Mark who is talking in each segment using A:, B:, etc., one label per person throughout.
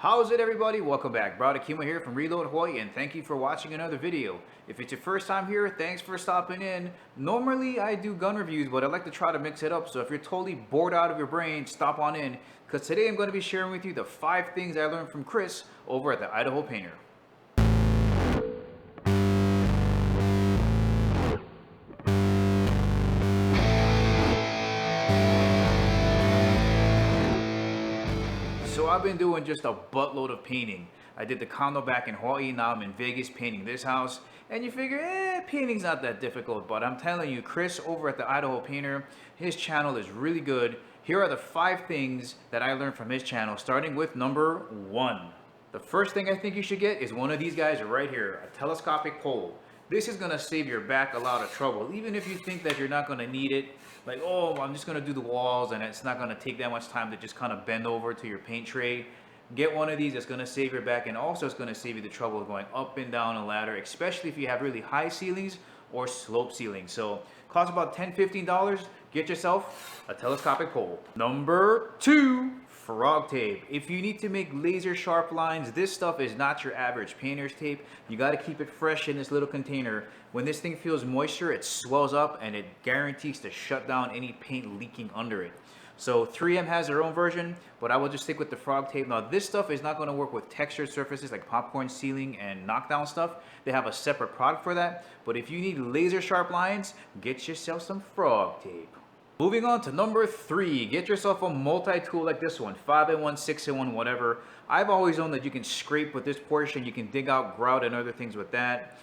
A: How's it, everybody? Welcome back. Brother Kimo here from Reload Hawaii, and thank you for watching another video. If it's your first time here, thanks for stopping in. Normally I do gun reviews, but I like to try to mix it up, so if you're totally bored out of your brain, stop on in, because today I'm going to be sharing with you the 5 things I learned from Chris over at the Idaho Painter. So I've been doing just a buttload of painting. I did the condo back in Hawaii, now I'm in Vegas painting this house. And you figure, painting's not that difficult, but I'm telling you, Chris over at the Idaho Painter, his channel is really good. Here are the 5 things that I learned from his channel, starting with number 1. The first thing I think you should get is one of these guys right here, a telescopic pole. This is gonna save your back a lot of trouble, even if you think that you're not gonna need it. Like, oh, I'm just gonna do the walls and it's not gonna take that much time to just kind of bend over to your paint tray. Get one of these. It's gonna save your back, and also it's gonna save you the trouble of going up and down a ladder, especially if you have really high ceilings or slope ceilings. So costs about $10–15. Get yourself a telescopic pole. Number 2, frog tape. If you need to make laser sharp lines, this stuff is not your average painter's tape. You got to keep it fresh in this little container. When this thing feels moisture, it swells up and it guarantees to shut down any paint leaking under it. So 3M has their own version, but I will just stick with the frog tape. Now this stuff is not going to work with textured surfaces like popcorn ceiling and knockdown stuff. They have a separate product for that. But if you need laser sharp lines, get yourself some frog tape. Moving on to number 3, get yourself a multi-tool like this one, 5-in-1, 6-in-1, whatever. I've always known that you can scrape with this portion, you can dig out grout and other things with that.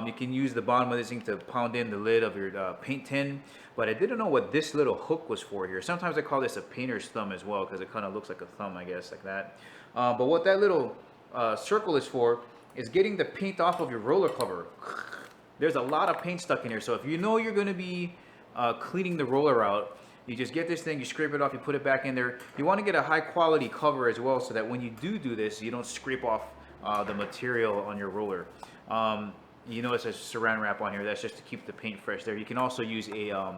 A: You can use the bottom of this thing to pound in the lid of your paint tin, but I didn't know what this little hook was for here. Sometimes I call this a painter's thumb as well, because it kind of looks like a thumb, I guess, like that. But what that little circle is for is getting the paint off of your roller cover. There's a lot of paint stuck in here, so if you know you're going to be cleaning the roller out, you just get this thing, you scrape it off, you put it back in there. You want to get a high quality cover as well, so that when you do this, you don't scrape off the material on your roller. You know, it says saran wrap on here. That's just to keep the paint fresh there. You can also use a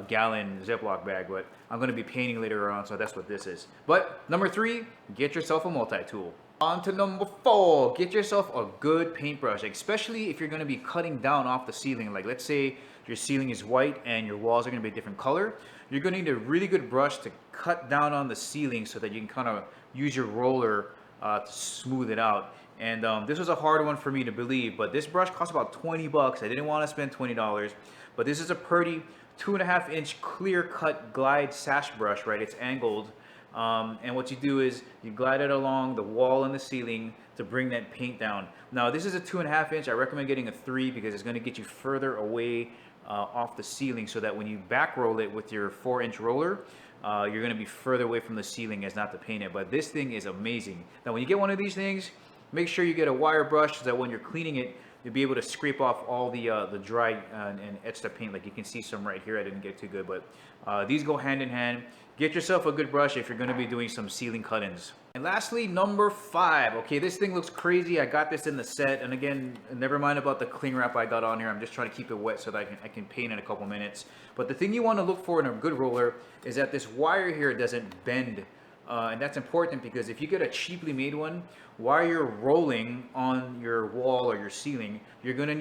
A: gallon Ziploc bag, but I'm going to be painting later on, so that's what this is. But number 3, get yourself a multi-tool. On to number 4, get yourself a good paintbrush, especially if you're going to be cutting down off the ceiling. Like, let's say your ceiling is white and your walls are going to be a different color. You're going to need a really good brush to cut down on the ceiling so that you can kind of use your roller to smooth it out. And this was a hard one for me to believe, but this brush cost about 20 bucks. I didn't want to spend $20, but this is a pretty 2.5-inch clear cut glide sash brush, right? It's angled. And what you do is you glide it along the wall and the ceiling to bring that paint down. Now this is a 2.5-inch. I recommend getting a 3 because it's going to get you further away off the ceiling, so that when you back roll it with your 4-inch roller, you're going to be further away from the ceiling as not to paint it. But this thing is amazing. Now when you get one of these things, make sure you get a wire brush so that when you're cleaning it, you'll be able to scrape off all the dry and etched up paint. Like you can see some right here. I didn't get too good, but these go hand in hand. Get yourself a good brush if you're going to be doing some ceiling cut-ins. And lastly, number 5. Okay, this thing looks crazy. I got this in the set, and again, never mind about the cling wrap I got on here. I'm just trying to keep it wet so that I can paint in a couple minutes. But the thing you want to look for in a good roller is that this wire here doesn't bend. And that's important because if you get a cheaply made one, while you're rolling on your wall or your ceiling, you're gonna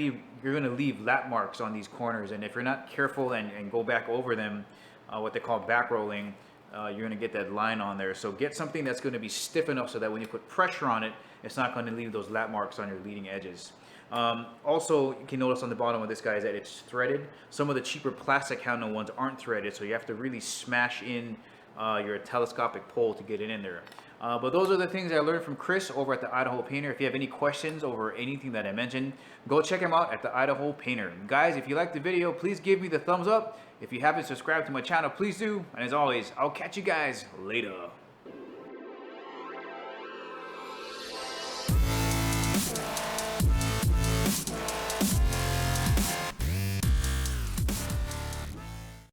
A: leave lap marks on these corners. And if you're not careful and go back over them, what they call back rolling, you're gonna get that line on there. So get something that's gonna be stiff enough so that when you put pressure on it, it's not gonna leave those lap marks on your leading edges. Also, you can notice on the bottom of this guy is that it's threaded. Some of the cheaper plastic handle ones aren't threaded, so you have to really smash in your telescopic pole to get it in there. But those are the things I learned from Chris over at the Idaho Painter. If you have any questions over anything that I mentioned, go check him out at the Idaho Painter. Guys, if you liked the video, please give me the thumbs up. If you haven't subscribed to my channel, please do. And as always, I'll catch you guys later.